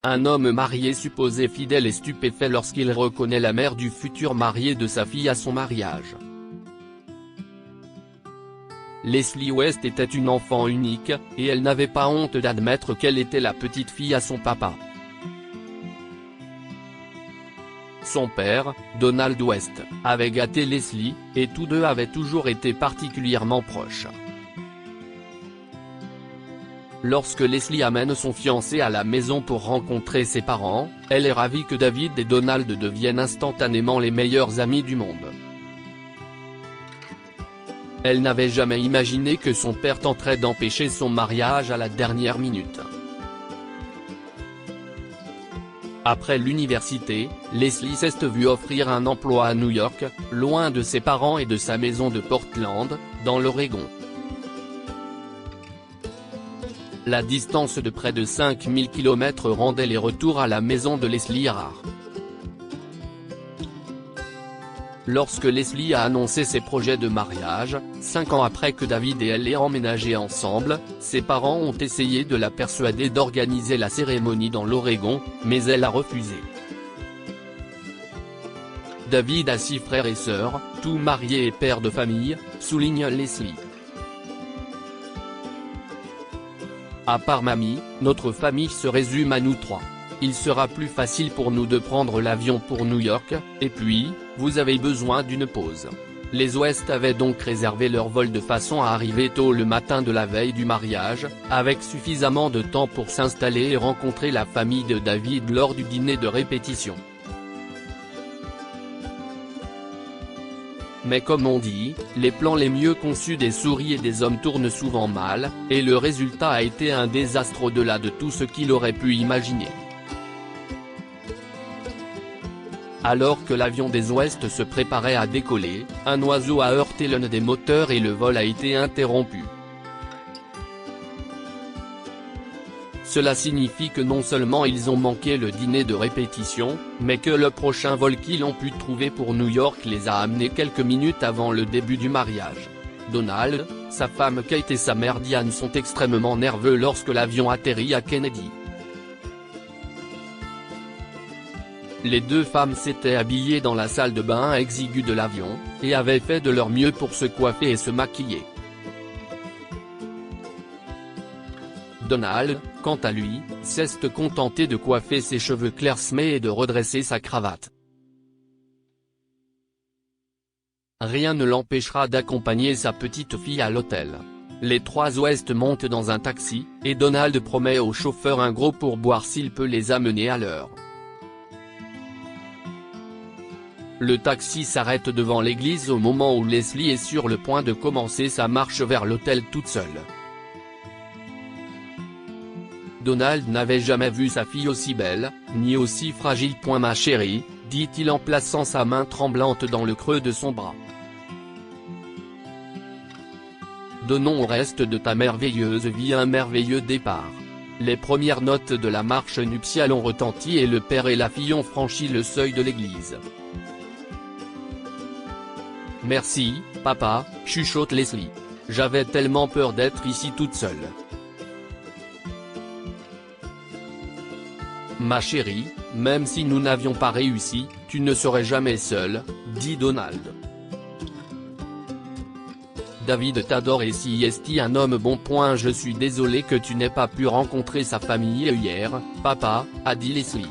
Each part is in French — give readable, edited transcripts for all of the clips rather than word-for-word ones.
Un homme marié supposé fidèle est stupéfait lorsqu'il reconnaît la mère du futur marié de sa fille à son mariage. Leslie West était une enfant unique, et elle n'avait pas honte d'admettre qu'elle était la petite fille à son papa. Son père, Donald West, avait gâté Leslie, et tous deux avaient toujours été particulièrement proches. Lorsque Leslie amène son fiancé à la maison pour rencontrer ses parents, elle est ravie que David et Donald deviennent instantanément les meilleurs amis du monde. Elle n'avait jamais imaginé que son père tenterait d'empêcher son mariage à la dernière minute. Après l'université, Leslie s'est vue offrir un emploi à New York, loin de ses parents et de sa maison de Portland, dans l'Oregon. La distance de près de 5000 km rendait les retours à la maison de Leslie rares. Lorsque Leslie a annoncé ses projets de mariage, 5 ans après que David et elle aient emménagé ensemble, ses parents ont essayé de la persuader d'organiser la cérémonie dans l'Oregon, mais elle a refusé. David a 6 frères et sœurs, tous mariés et pères de famille, souligne Leslie. À part mamie, notre famille se résume à nous 3. Il sera plus facile pour nous de prendre l'avion pour New York, et puis, vous avez besoin d'une pause. Les West avaient donc réservé leur vol de façon à arriver tôt le matin de la veille du mariage, avec suffisamment de temps pour s'installer et rencontrer la famille de David lors du dîner de répétition. Mais comme on dit, les plans les mieux conçus des souris et des hommes tournent souvent mal, et le résultat a été un désastre au-delà de tout ce qu'il aurait pu imaginer. Alors que l'avion des West se préparait à décoller, un oiseau a heurté l'un des moteurs et le vol a été interrompu. Cela signifie que non seulement ils ont manqué le dîner de répétition, mais que le prochain vol qu'ils ont pu trouver pour New York les a amenés quelques minutes avant le début du mariage. Donald, sa femme Kate et sa mère Diane sont extrêmement nerveux lorsque l'avion atterrit à Kennedy. Les 2 femmes s'étaient habillées dans la salle de bain exiguë de l'avion, et avaient fait de leur mieux pour se coiffer et se maquiller. Donald, quant à lui, s'est contenté de coiffer ses cheveux clairsemés et de redresser sa cravate. Rien ne l'empêchera d'accompagner sa petite fille à l'hôtel. Les 3 West montent dans un taxi, et Donald promet au chauffeur un gros pourboire s'il peut les amener à l'heure. Le taxi s'arrête devant l'église au moment où Leslie est sur le point de commencer sa marche vers l'hôtel toute seule. Donald n'avait jamais vu sa fille aussi belle, ni aussi fragile. Ma chérie, dit-il en plaçant sa main tremblante dans le creux de son bras. Donnons au reste de ta merveilleuse vie un merveilleux départ. Les premières notes de la marche nuptiale ont retenti et le père et la fille ont franchi le seuil de l'église. Merci, papa, chuchote Leslie. J'avais tellement peur d'être ici toute seule. Ma chérie, même si nous n'avions pas réussi, tu ne serais jamais seule, dit Donald. David t'adore et si est un homme bon. Je suis désolé que tu n'aies pas pu rencontrer sa famille hier, papa, a dit Leslie.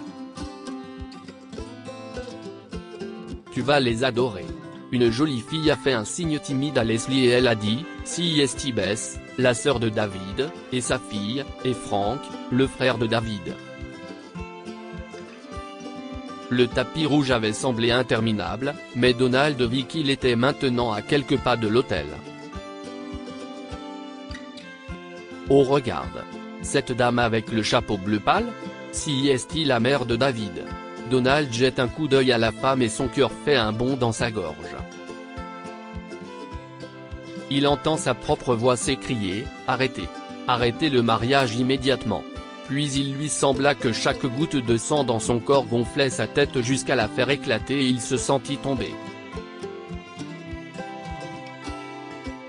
Tu vas les adorer. Une jolie fille a fait un signe timide à Leslie et elle a dit, si est Bess, la sœur de David, et sa fille, et Frank, le frère de David. Le tapis rouge avait semblé interminable, mais Donald vit qu'il était maintenant à quelques pas de l'hôtel. Oh regarde. Cette dame avec le chapeau bleu pâle? Si est la mère de David. Donald jette un coup d'œil à la femme et son cœur fait un bond dans sa gorge. Il entend sa propre voix s'écrier, « Arrêtez. Arrêtez le mariage immédiatement ». Puis il lui sembla que chaque goutte de sang dans son corps gonflait sa tête jusqu'à la faire éclater et il se sentit tomber.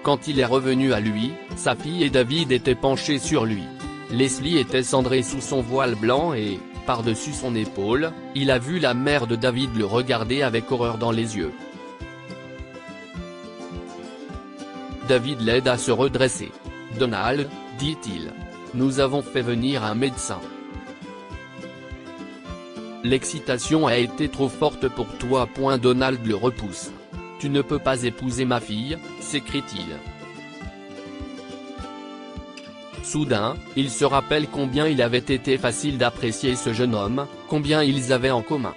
Quand il est revenu à lui, sa fille et David étaient penchés sur lui. Leslie était cendrée sous son voile blanc et, par-dessus son épaule, il a vu la mère de David le regarder avec horreur dans les yeux. David l'aide à se redresser. « Donald, dit-il, nous avons fait venir un médecin. L'excitation a été trop forte pour toi. » Donald le repousse. « Tu ne peux pas épouser ma fille », s'écrie-t-il. Soudain, il se rappelle combien il avait été facile d'apprécier ce jeune homme, combien ils avaient en commun.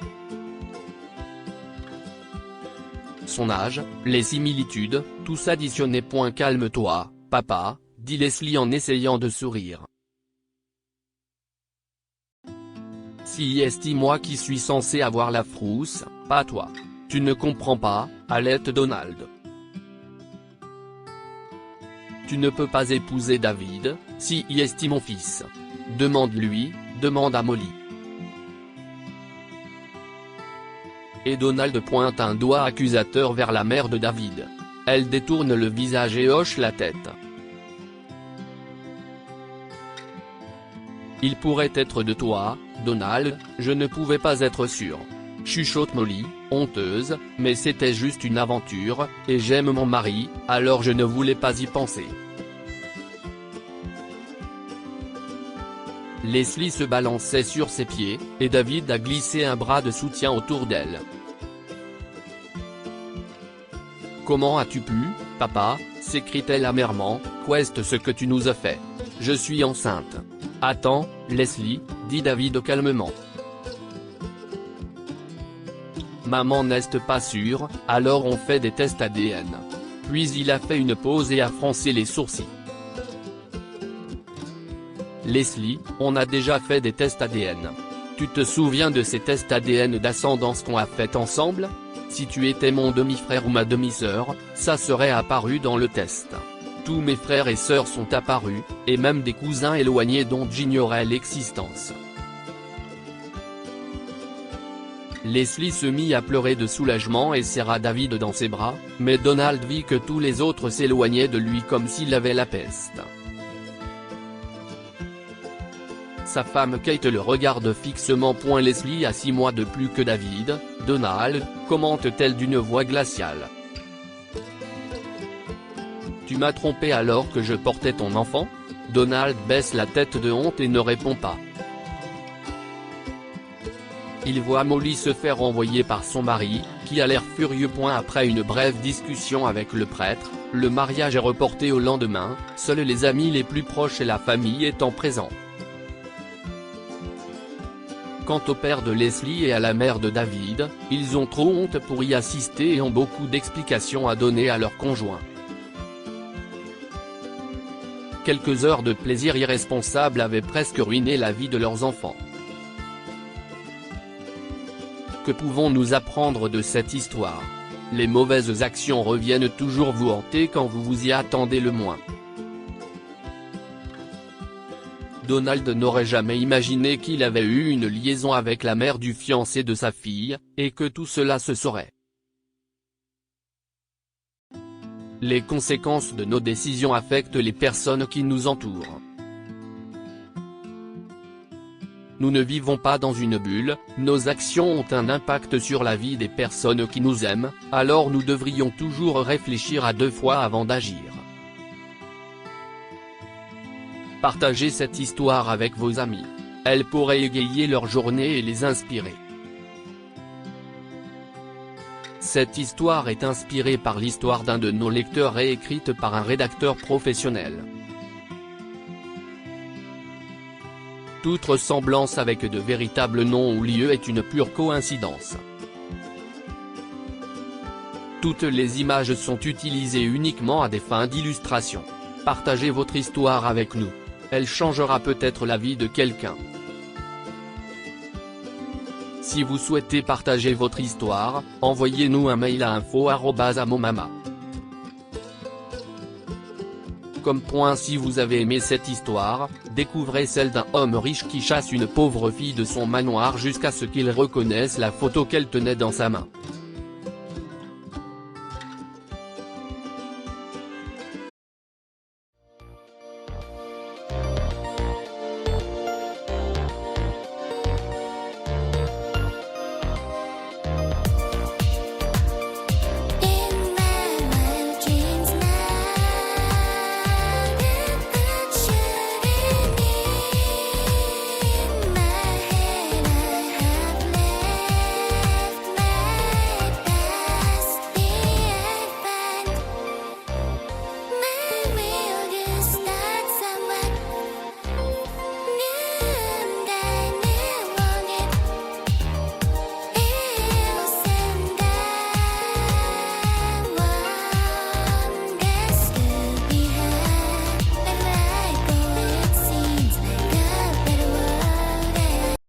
Son âge, les similitudes, tous additionnés. « Calme-toi, papa », dit Leslie en essayant de sourire. « Si est moi qui suis censé avoir la frousse, pas toi. Tu ne comprends pas, » halète Donald. « Tu ne peux pas épouser David, si est mon fils. Demande-lui, demande à Molly. » Et Donald pointe un doigt accusateur vers la mère de David. Elle détourne le visage et hoche la tête. « Il pourrait être de toi, Donald, je ne pouvais pas être sûr. » Chuchote Molly, honteuse, « mais c'était juste une aventure, et j'aime mon mari, alors je ne voulais pas y penser. » Leslie se balançait sur ses pieds, et David a glissé un bras de soutien autour d'elle. « Comment as-tu pu, papa ?» s'écrie-t-elle amèrement, « Qu'est-ce ce que tu nous as fait? Je suis enceinte. » « Attends, Leslie, » dit David calmement. « Maman n'est pas sûre, alors on fait des tests ADN. » Puis il a fait une pause et a froncé les sourcils. « Leslie, on a déjà fait des tests ADN. Tu te souviens de ces tests ADN d'ascendance qu'on a fait ensemble? Si tu étais mon demi-frère ou ma demi-sœur, ça serait apparu dans le test. Tous mes frères et sœurs sont apparus, et même des cousins éloignés dont j'ignorais l'existence. » Leslie se mit à pleurer de soulagement et serra David dans ses bras, mais Donald vit que tous les autres s'éloignaient de lui comme s'il avait la peste. Sa femme Kate le regarde fixement. « Leslie a 6 mois de plus que David, Donald, » commente-t-elle d'une voix glaciale. « Tu m'as trompé alors que je portais ton enfant ?» Donald baisse la tête de honte et ne répond pas. Il voit Molly se faire envoyer par son mari, qui a l'air furieux. Après une brève discussion avec le prêtre, le mariage est reporté au lendemain, seuls les amis les plus proches et la famille étant présents. Quant au père de Leslie et à la mère de David, ils ont trop honte pour y assister et ont beaucoup d'explications à donner à leurs conjoints. Quelques heures de plaisir irresponsable avaient presque ruiné la vie de leurs enfants. Que pouvons-nous apprendre de cette histoire? Les mauvaises actions reviennent toujours vous hanter quand vous vous y attendez le moins. Donald n'aurait jamais imaginé qu'il avait eu une liaison avec la mère du fiancé de sa fille, et que tout cela se saurait. Les conséquences de nos décisions affectent les personnes qui nous entourent. Nous ne vivons pas dans une bulle, nos actions ont un impact sur la vie des personnes qui nous aiment, alors nous devrions toujours réfléchir à 2 fois avant d'agir. Partagez cette histoire avec vos amis. Elle pourrait égayer leur journée et les inspirer. Cette histoire est inspirée par l'histoire d'un de nos lecteurs et écrite par un rédacteur professionnel. Toute ressemblance avec de véritables noms ou lieux est une pure coïncidence. Toutes les images sont utilisées uniquement à des fins d'illustration. Partagez votre histoire avec nous. Elle changera peut-être la vie de quelqu'un. Si vous souhaitez partager votre histoire, envoyez-nous un mail à info@amomama. Si vous avez aimé cette histoire, découvrez celle d'un homme riche qui chasse une pauvre fille de son manoir jusqu'à ce qu'il reconnaisse la photo qu'elle tenait dans sa main.